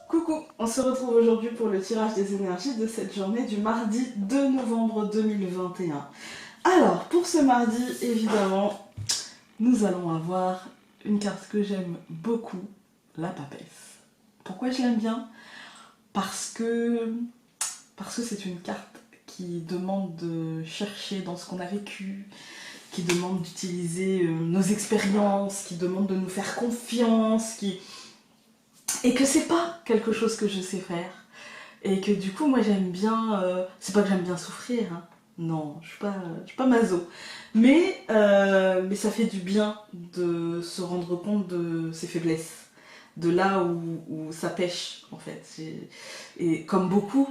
Coucou, on se retrouve aujourd'hui pour le tirage des énergies de cette journée du mardi 2 novembre 2021. Alors, pour ce mardi, évidemment, nous allons avoir une carte que j'aime beaucoup, la papesse. Pourquoi je l'aime bien? Parce que c'est une carte qui demande de chercher dans ce qu'on a vécu, qui demande d'utiliser nos expériences, qui demande de nous faire confiance, et que c'est pas quelque chose que je sais faire. Et que du coup, moi j'aime bien. C'est pas que j'aime bien souffrir, hein. Non, je suis pas maso. Mais ça fait du bien de se rendre compte de ses faiblesses. De là où ça pêche, en fait. Et comme beaucoup,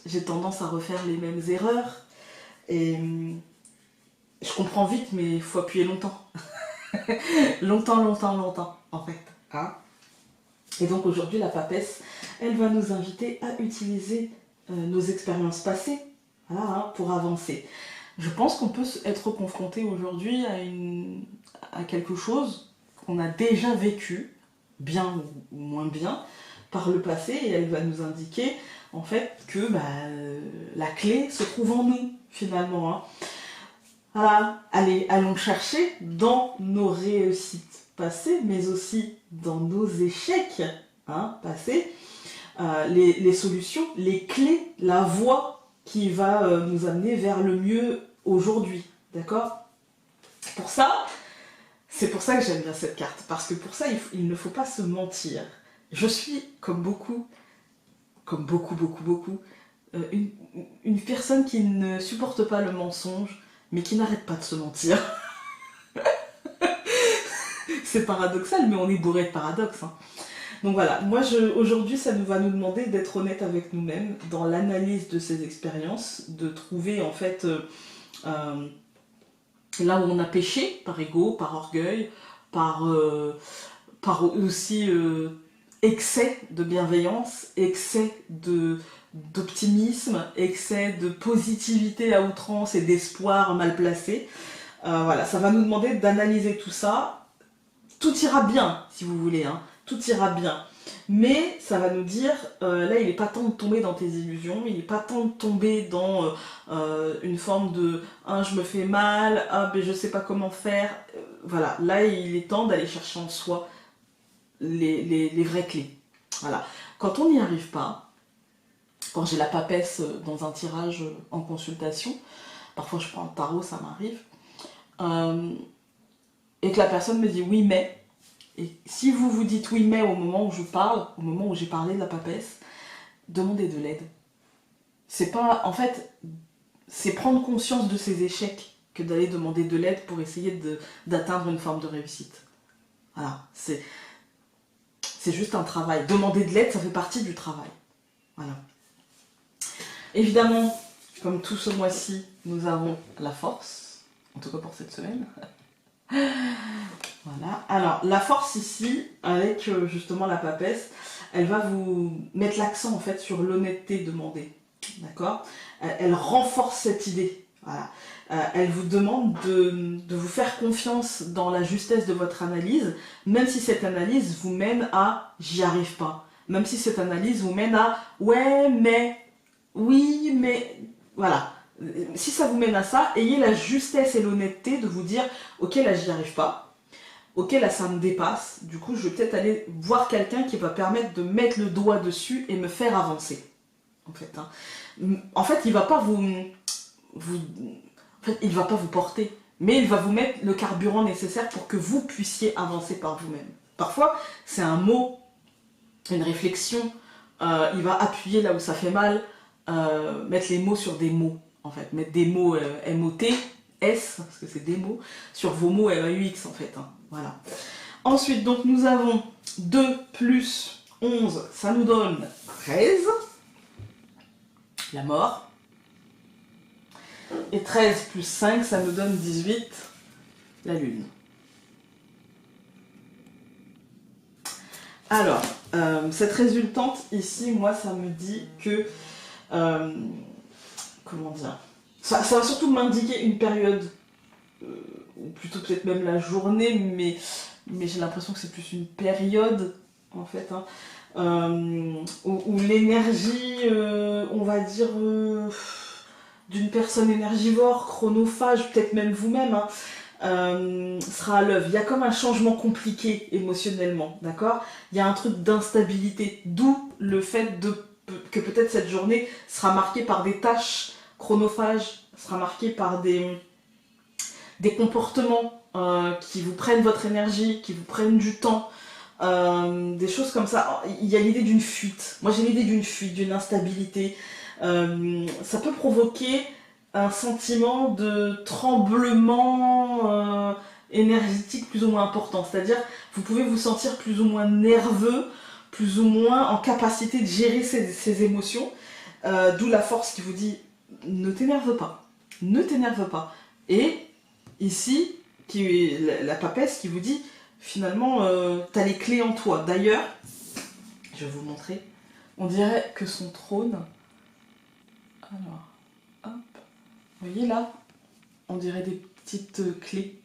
j'ai tendance à refaire les mêmes erreurs. Et je comprends vite, mais il faut appuyer longtemps. Longtemps, en fait. Hein. Et donc aujourd'hui, la papesse, elle va nous inviter à utiliser nos expériences passées, voilà, hein, pour avancer. Je pense qu'on peut être confronté aujourd'hui à quelque chose qu'on a déjà vécu, bien ou moins bien, par le passé, et elle va nous indiquer en fait que la clé se trouve en nous, finalement. Hein. Voilà, allez, allons chercher dans nos réussites passées, mais aussi dans nos échecs passés, les solutions, les clés, la voie qui va nous amener vers le mieux aujourd'hui. D'accord? Pour ça, c'est pour ça que j'aime bien cette carte, parce que pour ça, il ne faut pas se mentir. Je suis, comme beaucoup, une personne qui ne supporte pas le mensonge, mais qui n'arrête pas de se mentir. C'est paradoxal, mais on est bourré de paradoxes. Hein. Donc voilà, moi aujourd'hui ça va nous demander d'être honnête avec nous-mêmes dans l'analyse de ces expériences, de trouver en fait là où on a péché, par ego, par orgueil, par aussi excès de bienveillance, excès d'optimisme, excès de positivité à outrance et d'espoir mal placé. Voilà, ça va nous demander d'analyser tout ça. Tout ira bien, si vous voulez, hein. Tout ira bien. Mais ça va nous dire, là il n'est pas temps de tomber dans tes illusions, il n'est pas temps de tomber dans une forme de je me fais mal, ben je sais pas comment faire. Voilà, là il est temps d'aller chercher en soi les vraies clés. Voilà. Quand on n'y arrive pas, quand j'ai la papesse dans un tirage en consultation, parfois je prends un tarot, ça m'arrive, et que la personne me dit oui mais, et si vous vous dites oui mais au moment où je parle, au moment où j'ai parlé de la papesse, demandez de l'aide. C'est pas, en fait, c'est prendre conscience de ses échecs que d'aller demander de l'aide pour essayer d'atteindre une forme de réussite. Voilà, c'est juste un travail. Demander de l'aide, ça fait partie du travail. Voilà. Évidemment, comme tout ce mois-ci, nous avons la force, en tout cas pour cette semaine. Voilà. Alors, la force ici, avec justement la papesse, elle va vous mettre l'accent en fait sur l'honnêteté demandée. D'accord? Elle renforce cette idée. Voilà. Elle vous demande de vous faire confiance dans la justesse de votre analyse, même si cette analyse vous mène à j'y arrive pas. Même si cette analyse vous mène à ouais, mais, oui, mais, voilà. Si ça vous mène à ça, ayez la justesse et l'honnêteté de vous dire ok, là j'y arrive pas. Ok, là ça me dépasse. Du coup, je vais peut-être aller voir quelqu'un qui va permettre de mettre le doigt dessus et me faire avancer. En fait, il va pas il va pas vous porter, mais il va vous mettre le carburant nécessaire pour que vous puissiez avancer par vous-même. Parfois, c'est un mot, une réflexion. Il va appuyer là où ça fait mal, mettre les mots sur des mots. En fait, mettre des mots M-O-T-S, parce que c'est des mots, sur vos mots M-A-U-X en fait. Hein. Voilà. Ensuite, donc nous avons 2 plus 11, ça nous donne 13. La mort. Et 13 plus 5, ça nous donne 18. La lune. Alors, cette résultante ici, moi, ça me dit que comment dire, ça va surtout m'indiquer une période, ou plutôt peut-être même la journée, mais j'ai l'impression que c'est plus une période en fait, hein, où l'énergie, on va dire, d'une personne énergivore, chronophage, peut-être même vous-même, hein, sera à l'œuvre. Il y a comme un changement compliqué émotionnellement, d'accord? Il y a un truc d'instabilité, d'où le fait que peut-être cette journée sera marquée par des tâches chronophages, sera marquée par des comportements qui vous prennent votre énergie, qui vous prennent du temps, des choses comme ça. Il y a l'idée d'une fuite. Moi j'ai l'idée d'une fuite, d'une instabilité. Ça peut provoquer un sentiment de tremblement énergétique plus ou moins important. C'est-à-dire, vous pouvez vous sentir plus ou moins nerveux, plus ou moins en capacité de gérer ces émotions. D'où la force qui vous dit, ne t'énerve pas. Ne t'énerve pas. Et ici, la papesse qui vous dit, finalement, t'as les clés en toi. D'ailleurs, je vais vous montrer, on dirait que son trône... Alors, hop, vous voyez là, on dirait des petites clés.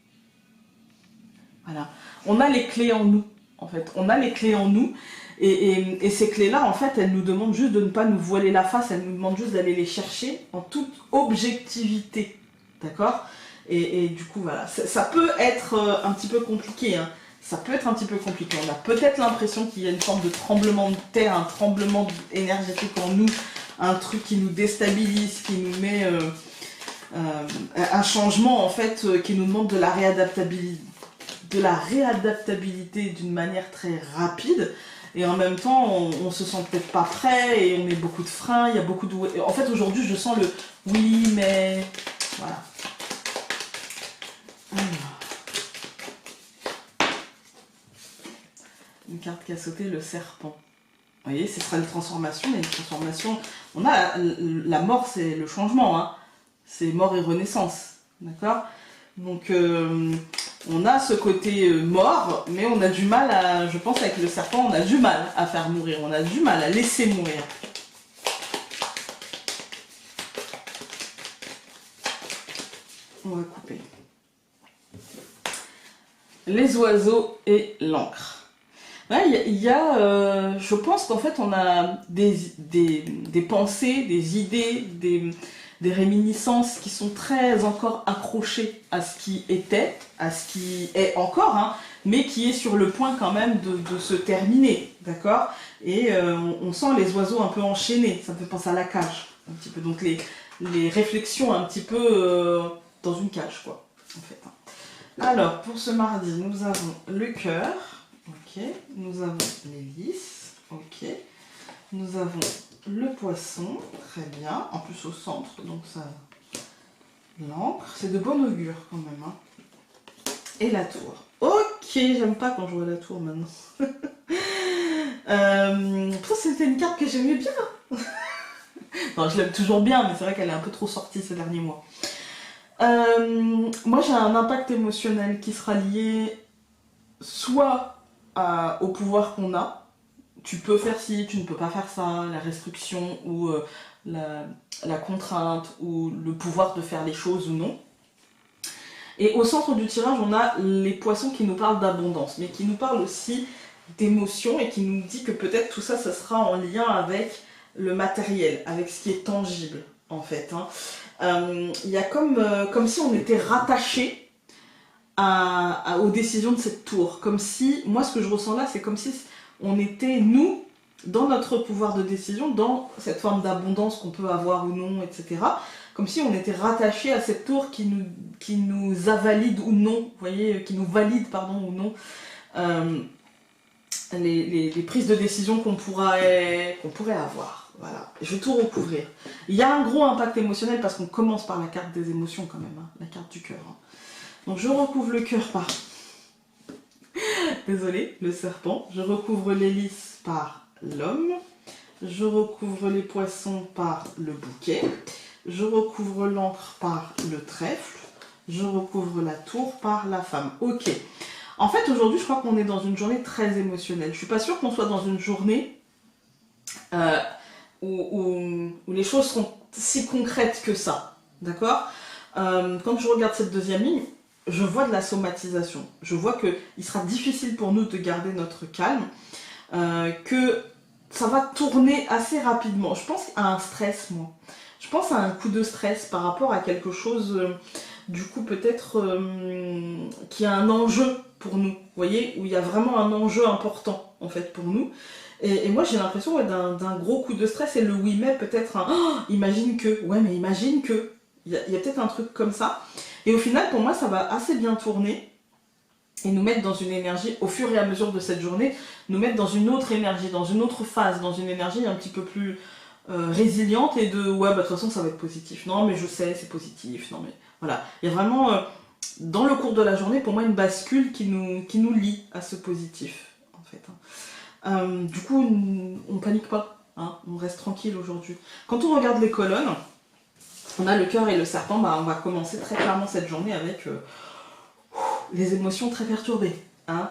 Voilà, on a les clés en nous, en fait. On a les clés en nous, et ces clés-là, en fait, elles nous demandent juste de ne pas nous voiler la face, elles nous demandent juste d'aller les chercher en toute objectivité, d'accord ? Et du coup, voilà, ça peut être un petit peu compliqué, hein. Ça peut être un petit peu compliqué. On a peut-être l'impression qu'il y a une forme de tremblement de terre, un tremblement énergétique en nous, un truc qui nous déstabilise, qui nous met un changement en fait qui nous demande de la réadaptabilité d'une manière très rapide, et en même temps on se sent peut-être pas prêt et on met beaucoup de freins, il y a beaucoup de... En fait aujourd'hui je sens le oui mais voilà. Une carte qui a sauté, le serpent. Vous voyez, ce sera une transformation, mais une transformation... On a la mort, c'est le changement, hein. C'est mort et renaissance, d'accord? Donc, on a ce côté mort, mais on a du mal à... Je pense avec le serpent, on a du mal à faire mourir, on a du mal à laisser mourir. On va couper. Les oiseaux et l'encre. Je pense qu'en fait on a des pensées, des idées, des réminiscences qui sont très encore accrochées à ce qui était, à ce qui est encore, hein, mais qui est sur le point quand même de se terminer, d'accord? Et on sent les oiseaux un peu enchaînés, ça me fait penser à la cage, un petit peu, donc les réflexions un petit peu dans une cage, quoi, en fait. Alors, pour ce mardi, nous avons le cœur. Ok, nous avons l'hélice, ok, nous avons le poisson, très bien, en plus au centre, donc ça, l'encre, c'est de bon augure quand même, hein. Et la tour. Ok, j'aime pas quand je vois la tour maintenant. Ça c'était une carte que j'aimais bien. Non, je l'aime toujours bien, mais c'est vrai qu'elle est un peu trop sortie ces derniers mois. Moi j'ai un impact émotionnel qui sera lié soit au pouvoir qu'on a. Tu peux faire ci, tu ne peux pas faire ça, la restriction ou la contrainte ou le pouvoir de faire les choses ou non. Et au centre du tirage, on a les poissons qui nous parlent d'abondance, mais qui nous parlent aussi d'émotion et qui nous dit que peut-être tout ça, ça sera en lien avec le matériel, avec ce qui est tangible en fait, hein. Il y a comme si on était rattaché aux décisions de cette tour. Comme si, moi ce que je ressens là, c'est comme si on était, nous, dans notre pouvoir de décision, dans cette forme d'abondance qu'on peut avoir ou non, etc. Comme si on était rattaché à cette tour qui nous avalide ou non, vous voyez, qui nous valide, pardon, ou non, les prises de décision qu'on pourrait avoir. Voilà, je vais tout recouvrir. Il y a un gros impact émotionnel parce qu'on commence par la carte des émotions quand même, hein, la carte du cœur, hein. Donc je recouvre le cœur par... Désolée, le serpent. Je recouvre l'hélice par l'homme. Je recouvre les poissons par le bouquet. Je recouvre l'encre par le trèfle. Je recouvre la tour par la femme. Ok. En fait, aujourd'hui, je crois qu'on est dans une journée très émotionnelle. Je suis pas sûre qu'on soit dans une journée où les choses sont si concrètes que ça. D'accord? Quand je regarde cette deuxième ligne, je vois de la somatisation. Je vois qu'il sera difficile pour nous de garder notre calme. que ça va tourner assez rapidement. Je pense à un stress, moi. Je pense à un coup de stress par rapport à quelque chose, du coup, peut-être qui a un enjeu pour nous, vous voyez, où il y a vraiment un enjeu important, en fait, pour nous. Et moi, j'ai l'impression ouais, d'un gros coup de stress, et le oui, mais peut-être un oh, imagine que, ouais, mais imagine que. Il y a peut-être un truc comme ça. Et au final, pour moi, ça va assez bien tourner et nous mettre dans une énergie, au fur et à mesure de cette journée, nous mettre dans une autre énergie, dans une autre phase, dans une énergie un petit peu plus résiliente et de ouais, bah de toute façon, ça va être positif. Non, mais je sais, c'est positif. Non, mais voilà. Il y a vraiment, dans le cours de la journée, pour moi, une bascule qui nous lie à ce positif, en fait. Du coup, on panique pas, hein, on reste tranquille aujourd'hui. Quand on regarde les colonnes, on a le cœur et le serpent, bah, on va commencer très clairement cette journée avec les émotions très perturbées. Hein,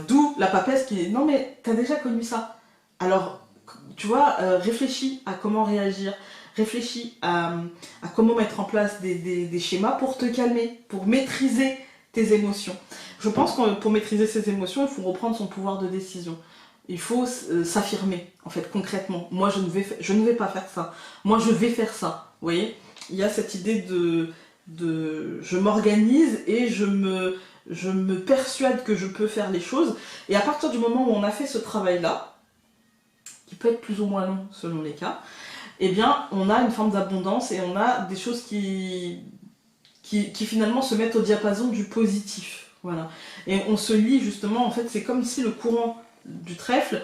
d'où la papesse qui est non mais t'as déjà connu ça. Alors, tu vois, réfléchis à comment réagir, réfléchis à comment mettre en place des schémas pour te calmer, pour maîtriser tes émotions. Je pense que pour maîtriser ses émotions, il faut reprendre son pouvoir de décision. Il faut s'affirmer, en fait, concrètement. Moi, je ne vais pas faire ça. Moi, je vais faire ça. Vous voyez ? Il y a cette idée de je m'organise et je me persuade que je peux faire les choses. Et à partir du moment où on a fait ce travail-là, qui peut être plus ou moins long selon les cas, eh bien, on a une forme d'abondance et on a des choses qui finalement se mettent au diapason du positif. Voilà. Et on se lie justement, en fait, c'est comme si le courant du trèfle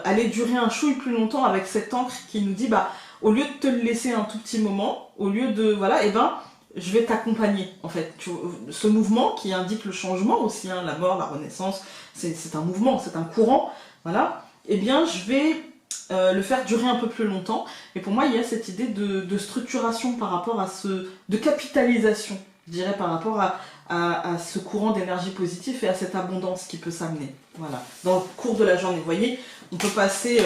allait durer un chouille plus longtemps avec cette encre qui nous dit, bah, au lieu de te le laisser un tout petit moment, au lieu de, voilà, et ben, je vais t'accompagner, en fait. Ce mouvement qui indique le changement aussi, hein, la mort, la renaissance, c'est un mouvement, c'est un courant, voilà, eh bien, je vais le faire durer un peu plus longtemps. Et pour moi, il y a cette idée de structuration par rapport à de capitalisation, je dirais, par rapport à ce courant d'énergie positive et à cette abondance qui peut s'amener. Voilà. Dans le cours de la journée, vous voyez, on peut passer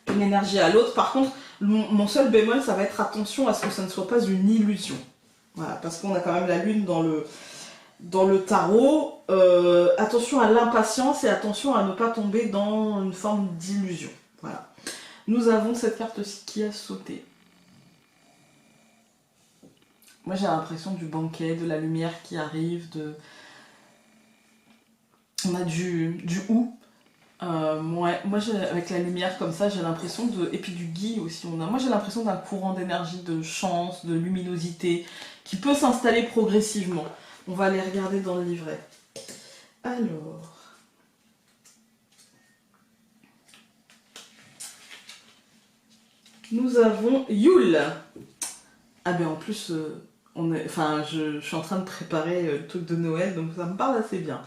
d'une énergie à l'autre. Par contre, mon seul bémol, ça va être attention à ce que ça ne soit pas une illusion. Voilà, parce qu'on a quand même la lune dans le tarot. Attention à l'impatience et attention à ne pas tomber dans une forme d'illusion. Voilà. Nous avons cette carte-ci qui a sauté. Moi, j'ai l'impression du banquet, de la lumière qui arrive, on a du ou. Moi, avec la lumière comme ça, j'ai l'impression de... Et puis du gui aussi, moi j'ai l'impression d'un courant d'énergie, de chance, de luminosité, qui peut s'installer progressivement. On va aller regarder dans le livret. Alors... Nous avons Yule. Ah ben en plus, je suis en train de préparer le truc de Noël, donc ça me parle assez bien.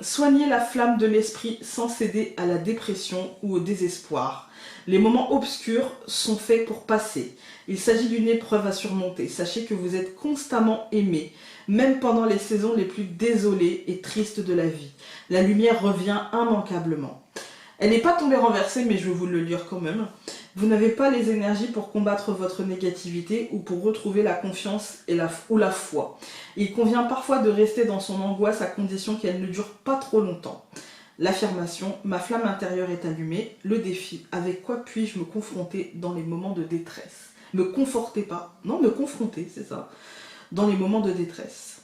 Soigner la flamme de l'esprit sans céder à la dépression ou au désespoir. Les moments obscurs sont faits pour passer. Il s'agit d'une épreuve à surmonter. Sachez que vous êtes constamment aimé, même pendant les saisons les plus désolées et tristes de la vie. La lumière revient immanquablement. Elle n'est pas tombée renversée, mais je vais vous le lire quand même. Vous n'avez pas les énergies pour combattre votre négativité ou pour retrouver la confiance ou la foi. Il convient parfois de rester dans son angoisse à condition qu'elle ne dure pas trop longtemps. L'affirmation, ma flamme intérieure est allumée. Le défi, avec quoi puis-je me confronter dans les moments de détresse? Me conforter pas, non, me confronter, c'est ça, dans les moments de détresse.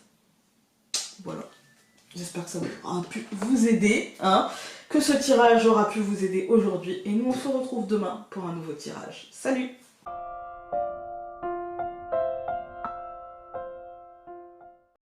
Voilà. J'espère que ça aura pu vous aider, hein, que ce tirage aura pu vous aider aujourd'hui. Et nous, on se retrouve demain pour un nouveau tirage. Salut!